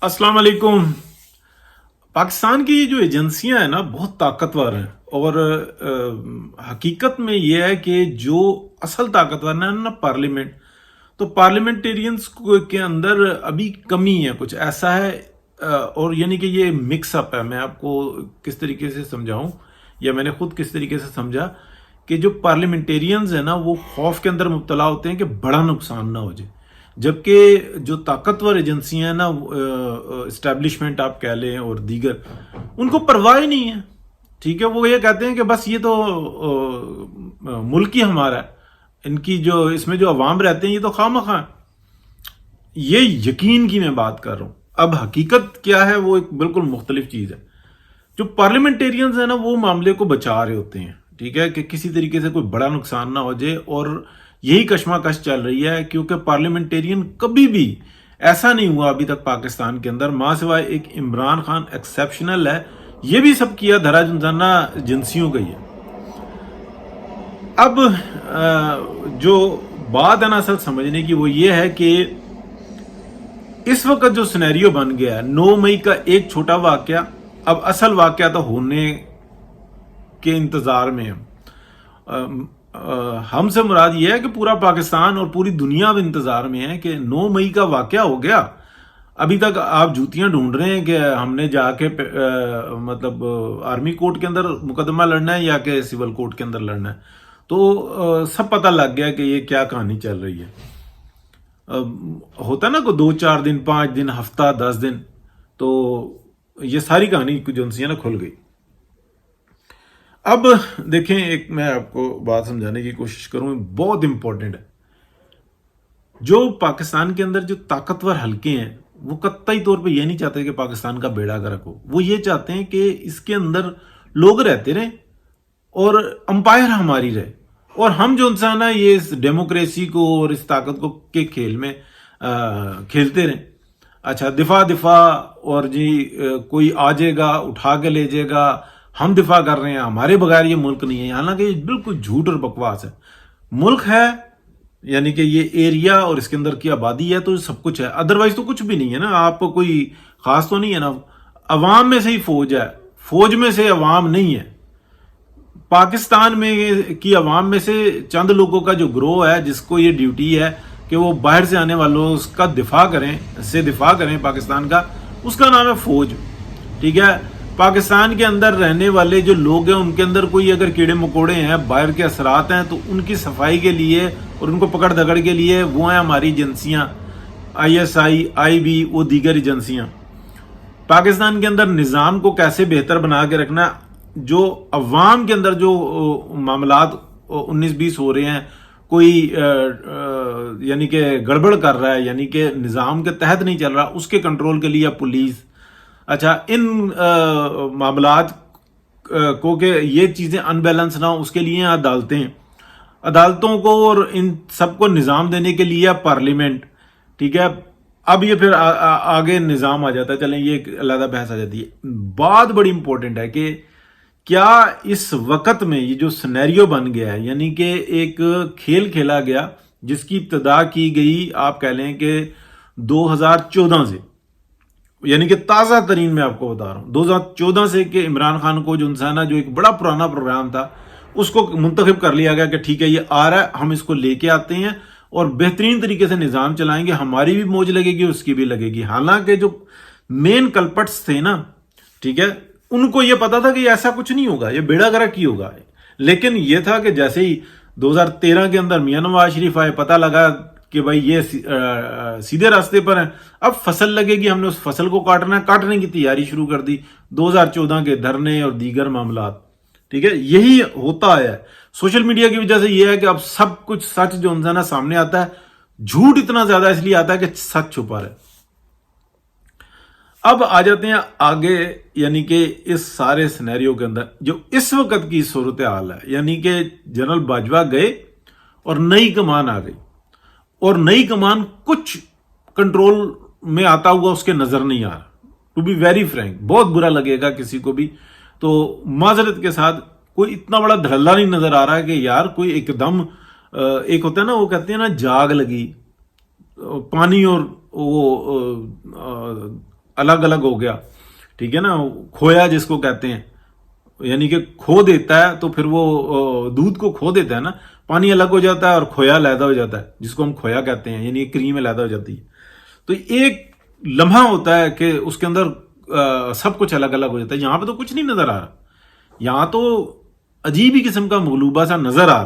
अस्सलाम वालेकुम। पाकिस्तान की जो एजेंसियां हैं ना बहुत ताकतवर हैं और हकीकत में ये है कि जो असल ताकतवर है ना पार्लियामेंट, तो पार्लियामेंटेरियंस के अंदर अभी कमी है, कुछ ऐसा है। और यानी कि ये मिक्सअप है। मैं आपको किस तरीके से समझाऊं या मैंने खुद किस तरीके से समझा कि जो पार्लियामेंटेरियंस है ना वो खौफ के अंदर मुब्तला होते हैं कि बड़ा नुकसान ना हो जाए, जबकि जो ताकतवर एजेंसियां हैं ना, इस्टेब्लिशमेंट आप कह लें और दीगर, उनको परवाह ही नहीं है। ठीक है, वो ये कहते हैं कि बस ये तो मुल्क ही हमारा है, इनकी जो इसमें जो अवाम रहते हैं ये तो खामखा है। ये यकीन की मैं बात कर रहा हूं। अब हकीकत क्या है वो एक बिल्कुल मुख्तलिफ चीज है। जो पार्लियामेंटेरियंस है ना वो मामले को बचा रहे होते हैं, ठीक है, कि किसी तरीके से कोई बड़ा नुकसान ना हो जाए। और यही कशमकश चल रही है क्योंकि पार्लियामेंटेरियन कभी भी ऐसा नहीं हुआ अभी तक पाकिस्तान के अंदर, मां सिवाय एक इमरान खान एक्सेप्शनल है, ये भी सब किया धरा जुनजाना एजेंसियों का ही है। अब जो बात है ना असल समझने की वो ये है कि इस वक्त जो सिनेरियो बन गया है, 9 मई का एक छोटा वाकया अब असल वाकया तो होने के इंतजार में है। हमसे मुराद ये है कि पूरा पाकिस्तान और पूरी दुनिया अब इंतजार में है कि 9 मई का वाकया हो गया। अभी तक आप जूतियां ढूंढ रहे हैं कि हमने जाके मतलब आर्मी कोर्ट के अंदर मुकदमा लड़ना है या कि सिविल कोर्ट के अंदर लड़ना है। तो सब पता लग गया कि ये क्या कहानी चल रही है। होता ना को 2-4 दिन, 5 दिन, हफ्ता, 10 दिन, तो ये सारी कहानी जो है ना खुल गई। अब देखें, एक मैं आपको बात समझाने की कोशिश करूं, बहुत इंपॉर्टेंट है। जो पाकिस्तान के अंदर जो ताकतवर हलके हैं वो कतई तौर पे ये नहीं चाहते कि पाकिस्तान का बेड़ा गर्क हो। वो ये चाहते हैं कि इसके अंदर लोग रहते रहें और अंपायर हमारी रहे, और हम जो इंसान है ये इस डेमोक्रेसी को और इस ताकत को के खेल में खेलते रहें। अच्छा, दिफा और जी कोई आ जाएगा उठा के ले जाएगा, हम दिफा कर रहे हैं, हमारे बगैर ये मुल्क नहीं है। हालांकि ये बिल्कुल झूठ और बकवास है। मुल्क है यानी कि ये एरिया और इसके अंदर की आबादी है तो सब कुछ है, अदरवाइज तो कुछ भी नहीं है ना। आप कोई खास तो नहीं है ना। अवाम में से ही फौज है, फौज में से अवाम नहीं है। पाकिस्तान में की अवाम में से चंद लोगों का जो ग्रोह है जिसको ये ड्यूटी है कि वो बाहर से आने वालों का दिफा करें पाकिस्तान का, उसका नाम है फौज। ठीक है, पाकिस्तान के अंदर रहने वाले जो लोग हैं उनके अंदर कोई अगर कीड़े मकोड़े हैं, बाहर के असरात हैं, तो उनकी सफाई के लिए और उनको पकड़ दगड़ के लिए वो हैं हमारी एजेंसियां, ISI, IB, वो दीगर एजेंसियां। पाकिस्तान के अंदर निज़ाम को कैसे बेहतर बना के रखना, जो अवाम के अंदर जो मामलात 19-20 हो रहे हैं, कोई यानी कि गड़बड़ कर रहा है, यानी कि निज़ाम के तहत नहीं चल रहा, उसके कंट्रोल के लिए पुलिस। अच्छा, इन मामलात को के ये चीज़ें अनबैलेंस ना हो उसके लिए अदालतों को और इन सबको निज़ाम देने के लिए पार्लियामेंट। ठीक है, अब ये फिर आगे निज़ाम आ जाता है। चलें, ये एक अलग बहस आ जाती है। बात बड़ी इंपॉर्टेंट है कि क्या इस वक्त में ये जो सिनेरियो बन गया है, यानी कि एक खेल खेला गया जिसकी इब्तदा की गई आप कह लें कि 2014 से, यानी कि ताज़ा तरीन मैं आपको बता रहा हूं 2014 से, कि इमरान खान को जो इंसान है, जो एक बड़ा पुराना प्रोग्राम था, उसको मुंतखब कर लिया गया कि ठीक है ये आ रहा है, हम इसको लेके आते हैं और बेहतरीन तरीके से निज़ाम चलाएंगे, हमारी भी मौज लगेगी उसकी भी लगेगी। हालांकि जो मेन कल्पट्स थे ना, ठीक है, उनको ये पता था कि ऐसा कुछ नहीं होगा, ये बेड़ा गर्क ही होगा। लेकिन ये था कि जैसे ही 2013 के अंदर मियां नवाज शरीफ आए, पता लगा कि भाई ये सीधे रास्ते पर है, अब फसल लगेगी, हमने उस फसल को काटने की तैयारी शुरू कर दी। 2014 के धरने और दीगर मामलात, ठीक है, यही होता है। सोशल मीडिया की वजह से यह है कि अब सब कुछ सच जो ना सामने आता है, झूठ इतना ज्यादा इसलिए आता है कि सच छुपा रहे। अब आ जाते हैं आगे, यानी कि इस सारे सिनेरियो के अंदर जो इस वक्त की सूरत हाल है, यानी कि जनरल बाजवा गए और नई कमान आ गई, और नई कमान कुछ कंट्रोल में आता हुआ उसके नजर नहीं आ रहा। टू बी वेरी फ्रैंक, बहुत बुरा लगेगा किसी को भी, तो माजरत के साथ कोई इतना बड़ा धड़ल्ला नहीं नजर आ रहा है कि यार कोई एकदम एक होता है ना, वो कहते हैं ना जाग लगी, पानी और वो अलग अलग हो गया, ठीक है ना, खोया जिसको कहते हैं, यानी कि खो देता है तो फिर वो दूध को खो देता है ना, पानी अलग हो जाता है और खोया अलहदा हो जाता है, जिसको हम खोया कहते हैं, यानी क्रीम अलहदा हो जाती है। तो एक लम्हा होता है कि उसके अंदर सब कुछ अलग अलग हो जाता है। यहां पे तो कुछ नहीं नजर आ रहा, यहां तो अजीब ही किस्म का मगलूबा सा नजर आ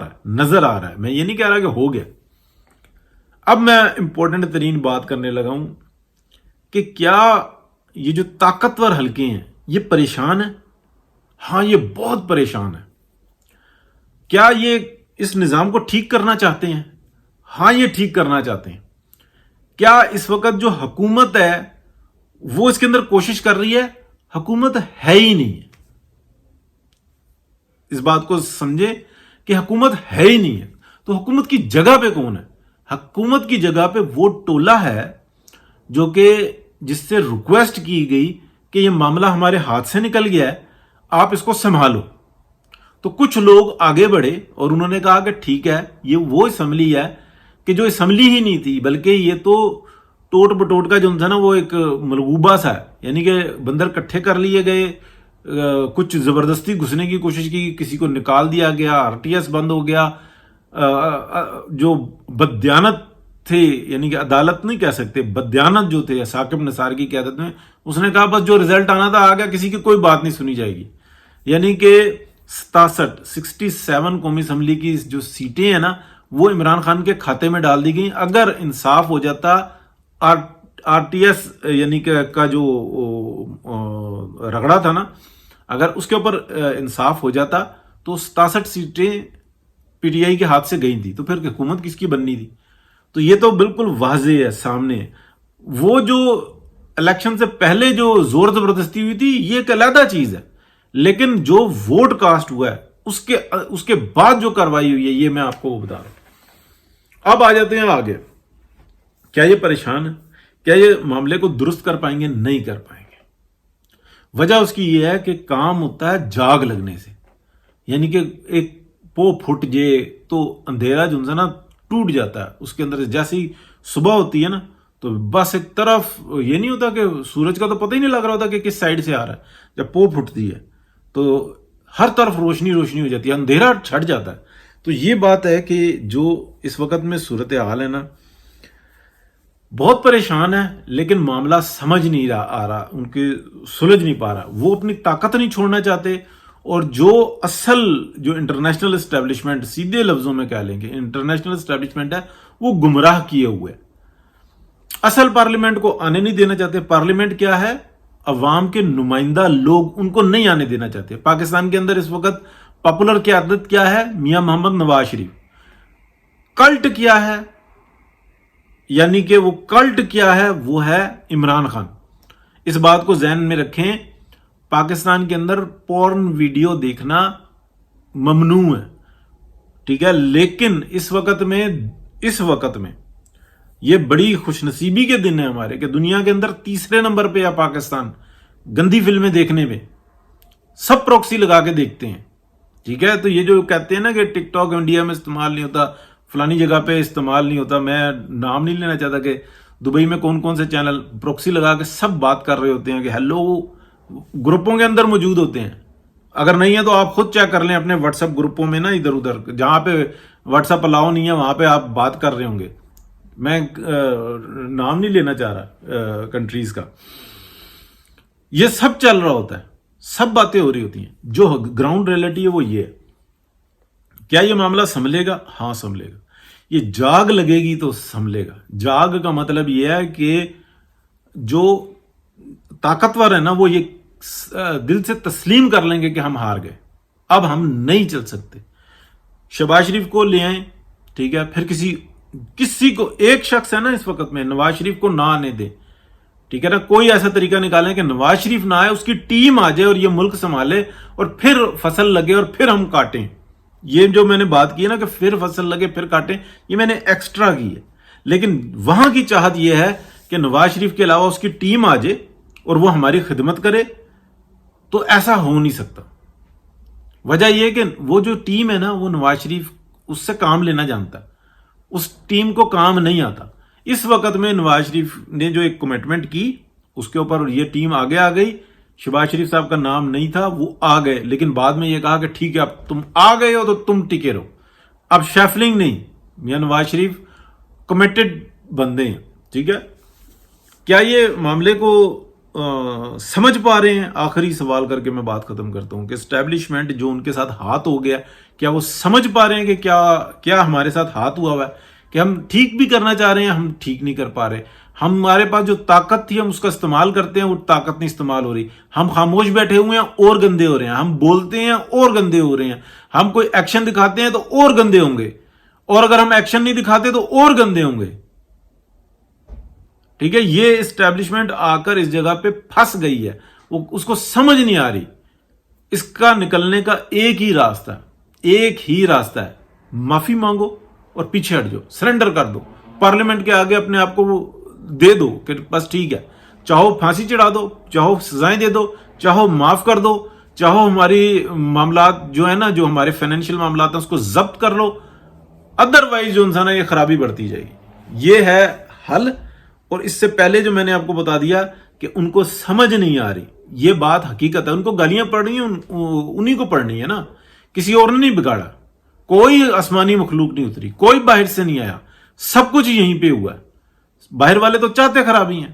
रहा है। मैं ये नहीं कह रहा कि हो गया। अब मैं इंपॉर्टेंट तरीन बात करने लगा हूं कि क्या ये जो ताकतवर हलके हैं ये परेशान है? हाँ, ये बहुत परेशान है। क्या ये इस निजाम को ठीक करना चाहते हैं? हाँ, ये ठीक करना चाहते हैं। क्या इस वक्त जो हुकूमत है वो इसके अंदर कोशिश कर रही है? हुकूमत है ही नहीं है। इस बात को समझे कि हुकूमत है ही नहीं है। तो हुकूमत की जगह पे कौन है? हुकूमत की जगह पे वो टोला है जो कि जिससे रिक्वेस्ट की गई कि ये मामला हमारे हाथ से निकल गया है, आप इसको संभालो। तो कुछ लोग आगे बढ़े और उन्होंने कहा कि ठीक है, ये वो असेंबली है कि जो असेंबली ही नहीं थी, बल्कि ये तो टोट बटोट का जो था ना, वो एक मलगूबा सा है, यानी कि बंदर इकट्ठे कर लिए गए, कुछ जबरदस्ती घुसने की कोशिश की, किसी को निकाल दिया गया, आरटीएस बंद हो गया। जो बददियानत थे, यानी कि अदालत नहीं कह सकते, बददियानत जो थे साकिब निसार की क़यादत में, उसने कहा बस जो रिजल्ट आना था आ गया, किसी की कोई बात नहीं सुनी जाएगी। यानी कि 67 कौमी असम्बली की जो सीटें हैं ना, वो इमरान खान के खाते में डाल दी गई। अगर इंसाफ हो जाता, आरटीएस यानी कि का जो रगड़ा था ना, अगर उसके ऊपर इंसाफ हो जाता तो 67 सीटें पीटीआई के हाथ से गई थी, तो फिर हुकूमत किसकी बननी थी? तो ये तो बिल्कुल वाज़ेह है सामने। वो जो इलेक्शन से पहले जो जोर जबरदस्ती हुई थी ये एक अलग चीज है, लेकिन जो वोट कास्ट हुआ है उसके बाद जो कार्रवाई हुई है ये मैं आपको बता रहा हूं। अब आ जाते हैं आगे। क्या ये परेशान है? क्या ये मामले को दुरुस्त कर पाएंगे? नहीं कर पाएंगे। वजह उसकी ये है कि काम होता है जाग लगने से, यानी कि एक पो फुट जे तो अंधेरा जो है ना टूट जाता है उसके अंदर। जैसी सुबह होती है ना तो बस एक तरफ ये नहीं होता कि सूरज का तो पता ही नहीं लग रहा होता कि किस साइड से आ रहा है। जब पो फुटती है तो हर तरफ रोशनी रोशनी हो जाती है, अंधेरा छट जाता है। तो ये बात है कि जो इस वक्त में सूरत हाल है ना, बहुत परेशान है, लेकिन मामला समझ नहीं आ रहा, उनके सुलझ नहीं पा रहा। वो अपनी ताकत नहीं छोड़ना चाहते, और जो असल जो इंटरनेशनल एस्टेब्लिशमेंट, सीधे लफ्जों में कह लेंगे इंटरनेशनल एस्टेब्लिशमेंट है, वो गुमराह किए हुए असल पार्लियामेंट को आने नहीं देना चाहते। पार्लियामेंट क्या है? अवाम के नुमाइंदा लोग, उनको नहीं आने देना चाहते। पाकिस्तान के अंदर इस वक्त पॉपुलर क़यादत क्या है? मियां मोहम्मद नवाज शरीफ। कल्ट क्या है? यानी कि वो कल्ट क्या है? वो है इमरान खान। इस बात को ज़हन में रखें, पाकिस्तान के अंदर पोर्न वीडियो देखना ममनू है, ठीक है, लेकिन इस वक्त में ये बड़ी खुशनसीबी के दिन है हमारे कि दुनिया के अंदर तीसरे नंबर पे है पाकिस्तान गंदी फिल्में देखने में। सब प्रॉक्सी लगा के देखते हैं, ठीक है। तो ये जो कहते हैं ना कि टिकटॉक इंडिया में इस्तेमाल नहीं होता, फलानी जगह पे इस्तेमाल नहीं होता, मैं नाम नहीं लेना चाहता कि दुबई में कौन कौन से चैनल प्रॉक्सी लगा के सब बात कर रहे होते हैं कि हेलो, ग्रुपों के अंदर मौजूद होते हैं। अगर नहीं है तो आप खुद चेक कर लें अपने व्हाट्सएप ग्रुपों में ना, इधर उधर जहां पे व्हाट्सएप अलाउ नहीं है वहां पे आप बात कर रहे होंगे। मैं नाम नहीं लेना चाह रहा कंट्रीज का। ये सब चल रहा होता है, सब बातें हो रही होती हैं। जो ग्राउंड रियलिटी है वो ये है। क्या ये मामला संभलेगा? हाँ संभलेगा। ये जाग लगेगी तो संभलेगा। जाग का मतलब ये है कि जो ताकतवर है ना वो ये दिल से तस्लीम कर लेंगे कि हम हार गए, अब हम नहीं चल सकते। शहबाज शरीफ को ले आए, ठीक है, फिर किसी को, एक शख्स है ना इस वक्त में, नवाज शरीफ को ना आने दे, ठीक है ना। कोई ऐसा तरीका निकालें कि नवाज शरीफ ना आए, उसकी टीम आ जाए और ये मुल्क संभाले, और फिर फसल लगे और फिर हम काटें। ये जो मैंने बात की है ना कि फिर फसल लगे फिर काटें, ये मैंने एक्स्ट्रा की है। लेकिन वहां की चाहत यह है कि नवाज शरीफ के अलावा उसकी टीम आ जाए और वो हमारी खिदमत करे, तो ऐसा हो नहीं सकता। वजह यह है कि वो जो टीम है ना, वो नवाज शरीफ उससे काम लेना जानता है, उस टीम को काम नहीं आता। इस वक्त में नवाज शरीफ ने जो एक कमिटमेंट की اس کے اوپر یہ ٹیم آگے آ گئی. شہباز شریف صاحب کا نام نہیں تھا, وہ آ گئے, لیکن بعد میں یہ کہا کہ ٹھیک ہے اب تم آ گئے ہو تو تم ٹکے رہو, اب شیفلنگ نہیں. میاں نواز شریف کمیٹڈ بندے ہیں, ٹھیک ہے. کیا یہ معاملے کو سمجھ پا رہے ہیں؟ آخری سوال کر کے میں بات ختم کرتا ہوں کہ اسٹیبلشمنٹ جو ان کے ساتھ ہاتھ ہو گیا, کیا وہ سمجھ پا رہے ہیں کہ کیا ہمارے ساتھ ہاتھ ہوا ہے کہ ہم ٹھیک بھی کرنا چاہ رہے ہیں, ہم ٹھیک نہیں کر پا رہے. ہمارے پاس جو طاقت تھی ہم اس کا استعمال کرتے ہیں, وہ طاقت نہیں استعمال ہو رہی. ہم خاموش بیٹھے ہوئے ہیں اور گندے ہو رہے ہیں, ہم بولتے ہیں اور گندے ہو رہے ہیں, ہم کوئی ایکشن دکھاتے ہیں تو اور گندے ہوں گے, اور اگر ہم ایکشن نہیں دکھاتے تو اور گندے ہوں گے. ٹھیک ہے, یہ اسٹیبلشمنٹ آ کر اس جگہ پہ پھنس گئی ہے, وہ اس کو سمجھ نہیں آ رہی. اس کا نکلنے کا ایک ہی راستہ ہے, معافی مانگو اور پیچھے ہٹ جاؤ, سرنڈر کر دو, پارلیمنٹ کے آگے اپنے آپ کو وہ دے دو کہ بس ٹھیک ہے, چاہو پھانسی چڑھا دو, چاہو سزائیں دے دو, چاہو معاف کر دو, چاہو ہماری معاملات جو ہے نا, جو ہمارے فائنینشیل معاملات ہیں اس کو ضبط کر لو, ادروائز جو انسان ہے یہ خرابی بڑھتی جائے گی. یہ ہے حل. اور اس سے پہلے جو میں نے آپ کو بتا دیا کہ ان کو سمجھ نہیں آ رہی, یہ بات حقیقت ہے. ان کو گالیاں پڑنی ہیں, انہی کو پڑنی ہے نا, کسی اور نے نہیں بگاڑا, کوئی آسمانی مخلوق نہیں اتری, کوئی باہر سے نہیں آیا, سب کچھ یہیں پہ ہوا ہے. باہر والے تو چاہتے خرابی ہیں,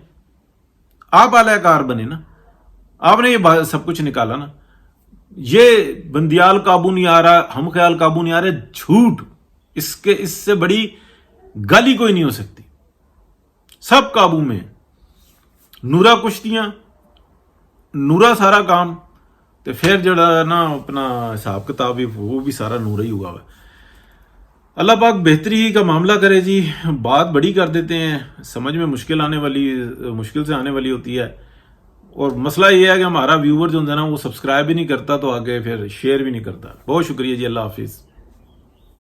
آپ اعلی کار بنے نا, آپ نے یہ سب کچھ نکالا نا. یہ بندیال قابو نہیں آ رہا, ہم خیال قابو نہیں آ رہے, جھوٹ. اس سے بڑی گالی کوئی نہیں ہو سکتی. سب قابو میں, نورا کشتیاں, نورا سارا کام, تو پھر جڑا نا اپنا حساب کتاب وہ بھی سارا نورا ہی ہوا ہے. اللہ پاک بہتری کا معاملہ کرے جی. بات بڑی کر دیتے ہیں, سمجھ میں مشکل سے آنے والی ہوتی ہے. اور مسئلہ یہ ہے کہ ہمارا ویور جو ہے نا وہ سبسکرائب بھی نہیں کرتا, تو آگے پھر شیئر بھی نہیں کرتا. بہت شکریہ جی, اللہ حافظ.